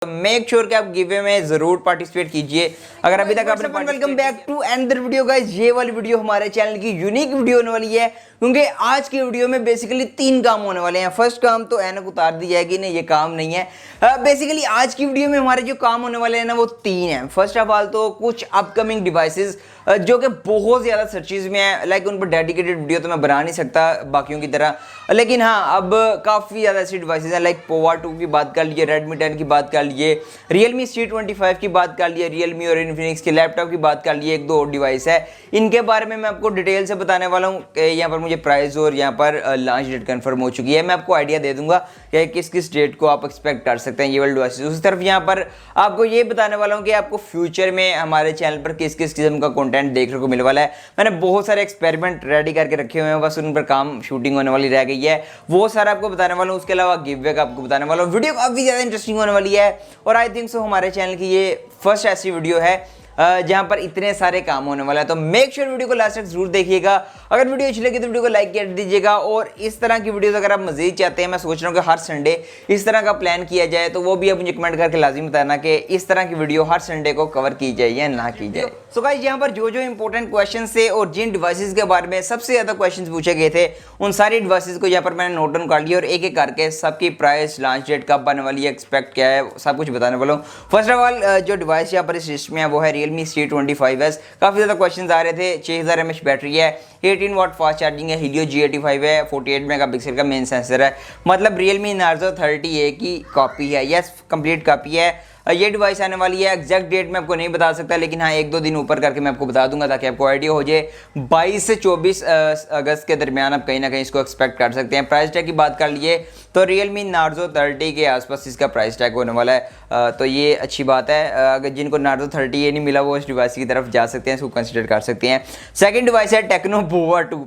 Make sure कि आप giveaway में जरूर पार्टिसिपेट कीजिए। अगर अभी तक आपने welcome back to another video guys. ये वाली वीडियो हमारे चैनल की यूनिक वीडियो होने वाली है, क्योंकि आज की वीडियो में बेसिकली 3 काम होने वाले हैं। फर्स्ट काम तो ऐनक उतार दी जाएगी, नहीं ये काम नहीं है। बेसिकली आज की वीडियो में हमारे जो काम होने वाले हैं ना वो 3 हैं। फर्स्ट ऑफ ऑल तो कुछ अपकमिंग डिवाइसेस जो कि बहुत ज़्यादा सर्चेज में है, लाइक उन पर डेडिकेटेड वीडियो तो मैं बना नहीं सकता बाकियों की तरह, लेकिन हाँ अब काफ़ी ज़्यादा ऐसी डिवाइसेज हैं, लाइक पोवा 2 की बात कर लिए, रेडमी 10 की बात कर लिए, रियलमी C25 की बात कर लिए, रियलमी और इन्फिनिक्स के लैपटॉप की बात कर लिए, 1-2 और डिवाइस है। इनके बारे में मैं आपको डिटेल से बताने वाला हूँ। यहाँ पर मुझे प्राइस और यहाँ पर लॉन्च डेट कंफर्म हो चुकी है। मैं आपको आइडिया दे दूंगा कि किस किस डेट को आप एक्सपेक्ट कर सकते हैं ये वाले डिवाइसेज। उसी तरफ यहाँ पर आपको ये बताने वाला हूँ कि आपको फ्यूचर में हमारे चैनल पर किस किस किस्म का कंटेंट देखने को मिलने वाला है। मैंने बहुत सारे एक्सपेरिमेंट रेडी करके रखे हुए हैं, बस उन पर काम शूटिंग होने वाली रह गई है, वो सारा आपको बताने वाला हूँ। उसके अलावा गिव वे का आपको बताने वाला हूँ। वीडियो काफ़ी ज़्यादा इंटरेस्टिंग होने वाली है और आई थिंक सो हमारे चैनल की ये फर्स्ट ऐसी वीडियो है जहां पर इतने सारे काम होने वाला है। तो मेक श्योर वीडियो को लास्ट तक जरूर देखिएगा। अगर वीडियो अच्छी लगी तो वीडियो को लाइक कर दीजिएगा, और इस तरह की वीडियोस अगर आप मजीद चाहते हैं, मैं सोच रहा हूं कि हर संडे इस तरह का प्लान किया जाए, तो वो भी आप मुझे कमेंट करके लाजिम बताना कि इस तरह की वीडियो हर संडे को कवर की जाए या ना की जाए। सो गाइस, यहाँ पर जो जो इंपॉर्टेंट क्वेश्चन थे और जिन डिवाइसेज के बारे में सबसे ज्यादा क्वेश्चन पूछे गए थे, उन सारी डिवाइसेज को यहाँ पर मैंने नोट डाउन कर लिया और एक एक करके सबकी प्राइस, लॉन्च डेट कब बनने वाली है, एक्सपेक्ट क्या है, सब कुछ बताने वाला हूँ। फर्स्ट ऑफ ऑल जो डिवाइस यहाँ पर इस लिस्ट में है वो है रियलमी C25s। काफ़ी ज़्यादा क्वेश्चन आ रहे थे। 6000 mAh बैटरी है, 18 वाट फास्ट चार्जिंग है, हीलियो G85 है, 48 मेगापिक्सल का मेन सेंसर है, मतलब रियलमी नार्जो 30A की कॉपी है। यस, कंप्लीट कॉपी है। ये डिवाइस आने वाली है, एग्जैक्ट डेट मैं आपको नहीं बता सकता, लेकिन हाँ 1-2 दिन ऊपर करके मैं आपको बता दूंगा ताकि आपको आइडिया हो जाए। 22 से 24 अगस्त के दरमियान आप कहीं ना कहीं इसको एक्सपेक्ट कर सकते हैं। प्राइस टैग की बात कर लिए तो रियलमी नार्जो 30 के आसपास इसका प्राइस टैग होने वाला है, तो ये अच्छी बात है। अगर जिनको नार्जो 30A नहीं मिला वो इस डिवाइस की तरफ जा सकते हैं, इसको कंसिडर कर सकते हैं। सेकेंड डिवाइस है टेक्नो पोवा 2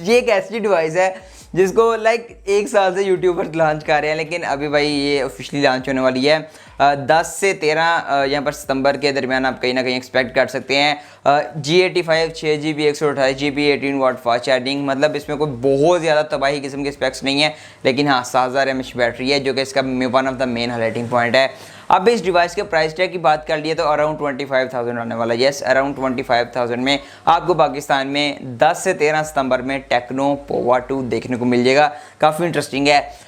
ये एक ऐसी डिवाइस है जिसको लाइक 1 साल से यूट्यूबर लॉन्च कर रहे हैं, लेकिन अभी भाई ये ऑफिशियली लॉन्च होने वाली है 10 से 13 यहाँ पर सितंबर के दरमियान आप कहीं ना कहीं एक्सपेक्ट कर सकते हैं। G85 6GB 128GB 18 watt fast charging, मतलब इसमें कोई बहुत ज़्यादा तबाही किस्म के स्पेक्स नहीं है, लेकिन हाँ 6000 mAh बैटरी है जो कि इसका one of the main highlighting point है। अब इस डिवाइस के प्राइस टैग की बात कर लिए तो अराउंड 25,000 आने वाला है। यस, अराउंड 25,000 में आपको पाकिस्तान में 10 से 13 सितंबर में टेक्नो पोवा 2 देखने को मिल जाएगा। काफ़ी इंटरेस्टिंग है।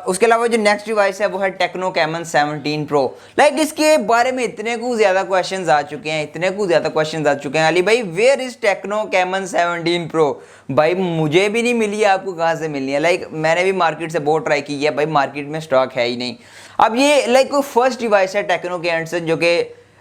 उसके अलावा जो नेक्स्ट डिवाइस है वो है टेक्नो कैमन 17 प्रो। लाइक इसके बारे में इतने को ज़्यादा क्वेश्चंस आ चुके हैं, अली भाई where is Tecno Camon 17 pro. भाई मुझे भी नहीं मिली है, आपको कहाँ से मिलनी है। लाइक मैंने भी मार्केट से बहुत ट्राई की है, भाई मार्केट में स्टॉक है ही नहीं। अब ये लाइक कोई फर्स्ट डिवाइस है टेक्नो के एंड से, जो कि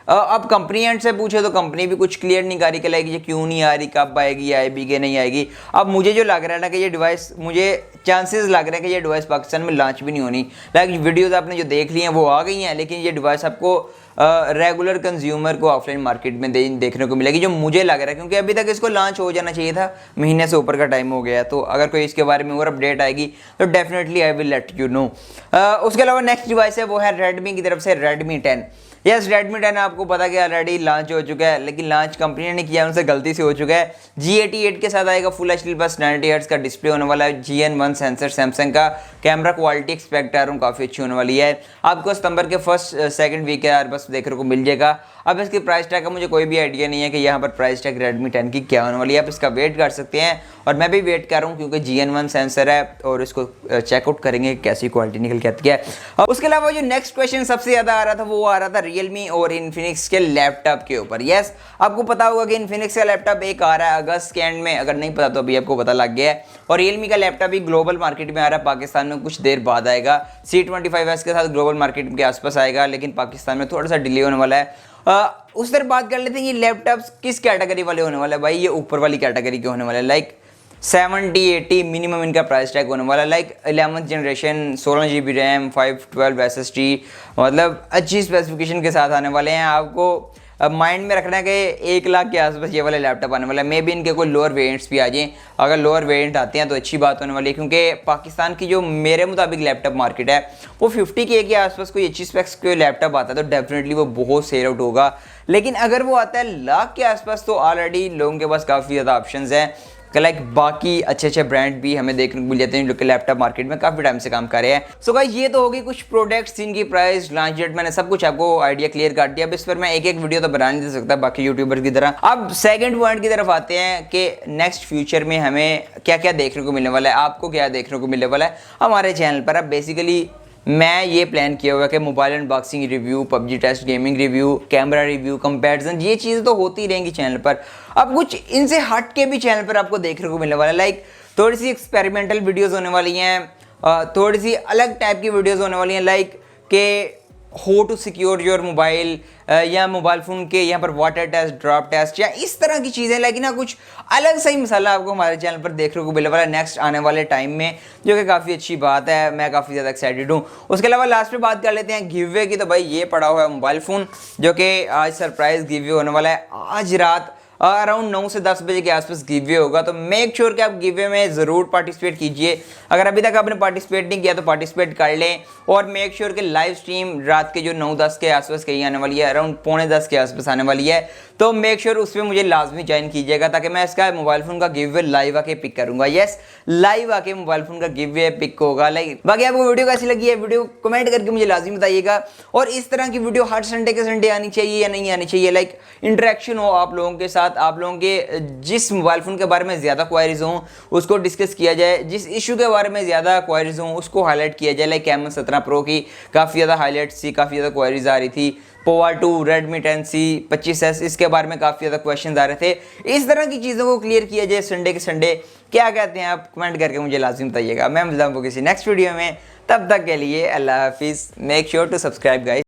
अब कंपनी एंड से पूछे तो कंपनी भी कुछ क्लियर नहीं कर रही कि लाइक ये क्यों नहीं आ रही, कब आएगी, आएगी कि नहीं आएगी। अब मुझे जो लग रहा है ना कि ये डिवाइस, मुझे चांसेस लग रहे हैं कि ये डिवाइस पाकिस्तान में लॉन्च भी नहीं होनी। लाइक वीडियोस आपने जो देख ली हैं वो आ गई हैं, लेकिन ये डिवाइस आपको रेगुलर कंज्यूमर को ऑफलाइन मार्केट में देखने को मिलेगी, जो मुझे लग रहा है, क्योंकि अभी तक इसको लॉन्च हो जाना चाहिए था, महीने से ऊपर का टाइम हो गया। तो अगर कोई इसके बारे में और अपडेट आएगी तो definitely I will let you know. उसके अलावा नेक्स्ट डिवाइस है वो है रेडमी की तरफ से रेडमी 10। यस, रेडमी 10 आपको पता कि ऑलरेडी लॉन्च हो चुका है, लेकिन लॉन्च कंपनी ने किया, उनसे गलती से हो चुका है। G88 के साथ आएगा, फुल HD प्लस 90 हर्ट्ज का डिस्प्ले होने वाला है, GN1 सेंसर, सैमसंग का कैमरा क्वालिटी एक्सपेक्ट कर रहा हूँ काफ़ी अच्छी होने वाली है। आपको सितंबर के फर्स्ट सेकंड वीक के बस देखने को मिल जाएगा। अब इसकी प्राइस टैग का मुझे कोई भी आइडिया नहीं है कि यहाँ पर प्राइस टैग रेडमी 10 की क्या होने वाली है। आप इसका वेट कर सकते हैं और मैं भी वेट कर रहा हूँ, क्योंकि GN1 सेंसर है और इसको चेकआउट करेंगे कैसी क्वालिटी निकल के आती है। उसके अलावा जो नेक्स्ट क्वेश्चन सबसे ज़्यादा आ रहा था वो आ रहा था रियलमी और इन्फिनिक्स के लैपटॉप के ऊपर। यस, आपको पता होगा कि इन्फिनिक्स का लैपटॉप एक आ रहा है अगस्त के एंड में, अगर नहीं पता तो अभी आपको पता लग गया है। और रियलमी का लैपटॉप भी ग्लोबल मार्केट में आ रहा है, पाकिस्तान में कुछ देर बाद आएगा। C25s के साथ ग्लोबल मार्केट के आसपास आएगा, लेकिन पाकिस्तान में थोड़ा सा डिले होने वाला है। उस तरह बात कर लेते हैं, ये लैपटॉप्स किस कैटेगरी वाले होने वाले हैं। भाई ये ऊपर वाली कैटेगरी के होने वाले हैं, लाइक 70-80 मिनिमम इनका प्राइस टैग होने वाला है। Like 11th generation, 16GB RAM, 512 SSD, मतलब अच्छी स्पेसिफिकेशन के साथ आने वाले हैं। आपको अब माइंड में रखना है कि 1 लाख के आसपास ये वाले लैपटॉप आने वाला है। मे बी इनके कोई लोअर वेरिएंट्स भी आ जाएँ, अगर लोअर वेरिएंट आते हैं तो अच्छी बात होने वाली है, क्योंकि पाकिस्तान की जो मेरे मुताबिक लैपटॉप मार्केट है वो 50K के आसपास कोई अच्छी स्पेक्स कोई लैपटॉप आता है तो डेफिनेटली वो बहुत सेल आउट होगा। लेकिन अगर वो आता है लाख के आसपास तो ऑलरेडी लोगों के पास काफ़ी ज़्यादा ऑप्शंस हैं लाइक बाकी अच्छे ब्रांड भी हमें देखने को मिल जाते हैं जो कि लैपटॉप मार्केट में काफ़ी टाइम से काम कर रहे हैं। सो गाइस ये तो होगी कुछ प्रोडक्ट्स जिनकी प्राइस, लॉन्च डेट, मैंने सब कुछ आपको आइडिया क्लियर कर दिया। अब इस पर मैं एक वीडियो तो बना नहीं दे सकता बाकी यूट्यूबर की तरह। अब सेकंड पॉइंट की तरफ आते हैं कि नेक्स्ट फ्यूचर में हमें क्या क्या देखने को मिलने वाला है, आपको क्या देखने को मिलने वाला है हमारे चैनल पर। अब बेसिकली मैं ये प्लान किया हुआ है कि mobile unboxing review, PUBG test, gaming review, camera review, comparison, ये चीज़ें तो होती रहेंगी चैनल पर। अब कुछ इनसे हट के भी चैनल पर आपको देखने को मिलने वाला है। लाइक थोड़ी सी एक्सपेरिमेंटल वीडियोस होने वाली हैं, थोड़ी सी अलग टाइप की वीडियोस होने वाली हैं, लाइक के how to secure your mobile, या मोबाइल फ़ोन के यहाँ पर वाटर टेस्ट, ड्रॉप टेस्ट, या इस तरह की चीज़ें। लेकिन ना कुछ अलग सही मसाला आपको हमारे चैनल पर देखने को मिलने वाला है नेक्स्ट आने वाले टाइम में, जो कि काफ़ी अच्छी बात है। मैं काफ़ी ज़्यादा एक्साइटेड हूँ। उसके अलावा लास्ट में बात कर लेते हैं गिव अवे की। तो भाई ये पड़ा हुआ है मोबाइल फ़ोन, जो कि आज सरप्राइज़ गिव अवे होने वाला है। आज रात अराउंड 9 से 10 बजे के आसपास गिव अवे होगा, तो मेक श्योर कि आप गिव अवे में ज़रूर पार्टिसिपेट कीजिए। अगर अभी तक आपने पार्टिसिपेट नहीं किया तो पार्टिसिपेट कर लें, और मेक श्योर कि लाइव स्ट्रीम रात के जो 9-10 के आसपास कहीं आने वाली है, अराउंड 9:45 के आसपास आने वाली है, तो मेक श्योर उसमें मुझे लाजमी ज्वाइन कीजिएगा, ताकि मैं इसका मोबाइल फ़ोन का गिव अवे लाइव आके पिक करूँगा। यस, लाइव आके मोबाइल फ़ोन का गिव अवे पिक होगा। लाइक बाकी आपको वीडियो कैसी लगी है, वीडियो कमेंट करके मुझे लाजमी बताइएगा। और इस तरह की वीडियो हर संडे के संडे आनी चाहिए या नहीं आनी चाहिए, लाइक इंटरेक्शन हो आप लोगों के साथ, आप लोगों के जिस मोबाइल फ़ोन के बारे में ज़्यादा क्वायरीज हों उसको डिस्कस किया जाए, जिस इशू के बारे में ज़्यादा क्वायरीज हों उसको हाईलाइट किया जाए। लाइक M17 Pro की काफ़ी ज़्यादा हाईलाइट्स थी, काफ़ी ज़्यादा क्वायरीज आ रही थी। पोवा 2, Redmi 10C, 25S, इसके बारे में काफ़ी ज़्यादा क्वेश्चन आ रहे थे। इस तरह की चीज़ों को क्लियर किया जाए संडे के संडे। क्या कहते हैं आप, कमेंट करके मुझे लाजिम बताइएगा। मैं मिलता हूँ किसी नेक्स्ट वीडियो में, तब तक के लिए अल्लाह हाफिज़। Make sure to subscribe guys.